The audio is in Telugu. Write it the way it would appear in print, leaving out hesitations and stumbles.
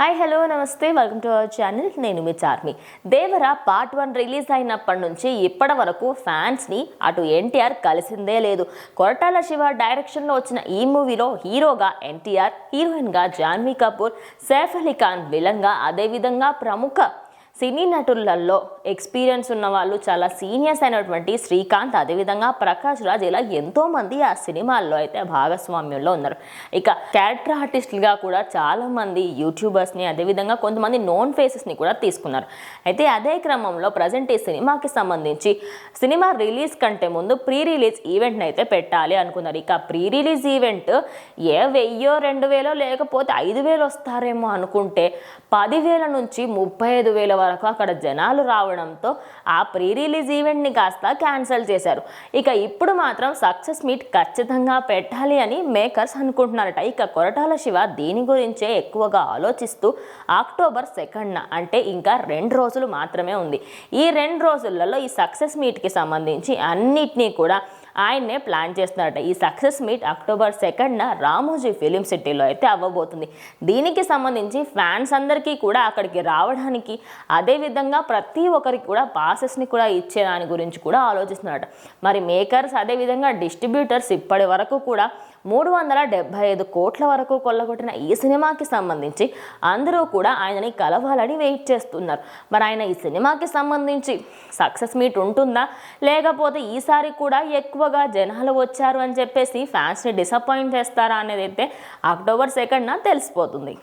హాయ్ హలో నమస్తే వెల్కమ్ టు అవర్ ఛానల్. నేను మీ చార్మి. దేవర పార్ట్ 1 రిలీజ్ అయినప్పటి నుంచి ఇప్పటి వరకు ఫ్యాన్స్ని అటు ఎన్టీఆర్ కలిసిందే లేదు. కొరటాల శివ డైరెక్షన్లో వచ్చిన ఈ మూవీలో హీరోగా ఎన్టీఆర్, హీరోయిన్గా జాన్వీ కపూర్, సైఫ్ అలీ ఖాన్ విలన్గా, అదేవిధంగా ప్రముఖ సినీ నటులలో ఎక్స్పీరియన్స్ ఉన్న వాళ్ళు చాలా సీనియర్స్ అయినటువంటి శ్రీకాంత్, అదేవిధంగా ప్రకాష్ రాజ్, ఇలా ఎంతోమంది ఆ సినిమాల్లో అయితే భాగస్వామ్యంలో ఉన్నారు. ఇక క్యారెక్టర్ ఆర్టిస్టులుగా కూడా చాలామంది యూట్యూబర్స్ని, అదేవిధంగా కొంతమంది నోన్ ఫేసెస్ని కూడా తీసుకున్నారు. అయితే అదే క్రమంలో ప్రజెంట్ ఈ సినిమాకి సంబంధించి సినిమా రిలీజ్ కంటే ముందు ప్రీ రిలీజ్ ఈవెంట్ని అయితే పెట్టాలి అనుకున్నారు. ఇక ప్రీ రిలీజ్ ఈవెంట్ 1000-2000 లేకపోతే 5000 వస్తారేమో అనుకుంటే 10,000 నుంచి 35,000 వరకు అక్కడ జనాలు రావడంతో ఆ ప్రీ రిలీజ్ ఈవెంట్ని కాస్త క్యాన్సిల్ చేశారు. ఇక ఇప్పుడు మాత్రం సక్సెస్ మీట్ ఖచ్చితంగా పెట్టాలి అని మేకర్స్ అనుకుంటున్నారట. ఇక కొరటాల శివ దీని గురించే ఎక్కువగా ఆలోచిస్తూ అక్టోబర్ 2న అంటే ఇంకా 2 రోజులు మాత్రమే ఉంది. ఈ 2 రోజులలో ఈ సక్సెస్ మీట్కి సంబంధించి అన్నిటినీ కూడా ఆయన్నే ప్లాన్ చేస్తున్నారట. ఈ సక్సెస్ మీట్ అక్టోబర్ 2న రామోజీ ఫిలిం సిటీలో అయితే అవ్వబోతుంది. దీనికి సంబంధించి ఫ్యాన్స్ అందరికీ కూడా అక్కడికి రావడానికి, అదేవిధంగా ప్రతి ఒక్కరికి కూడా పాసెస్ని కూడా ఇచ్చే దాని గురించి కూడా ఆలోచిస్తున్నారట. మరి మేకర్స్ అదేవిధంగా డిస్ట్రిబ్యూటర్స్ ఇప్పటి వరకు కూడా 375 కోట్ల వరకు కొల్లగొట్టిన ఈ సినిమాకి సంబంధించి అందరూ కూడా ఆయనని కలవాలని వెయిట్ చేస్తున్నారు. మరి ఆయన ఈ సినిమాకి సంబంధించి సక్సెస్ మీట్ ఉంటుందా, లేకపోతే ఈసారి కూడా ఎక్కువగా జనాలు వచ్చారు అని చెప్పేసి ఫ్యాన్స్ని డిసప్పాయింట్ చేస్తారా అనేది అయితే అక్టోబర్ 2న తెలిసిపోతుంది.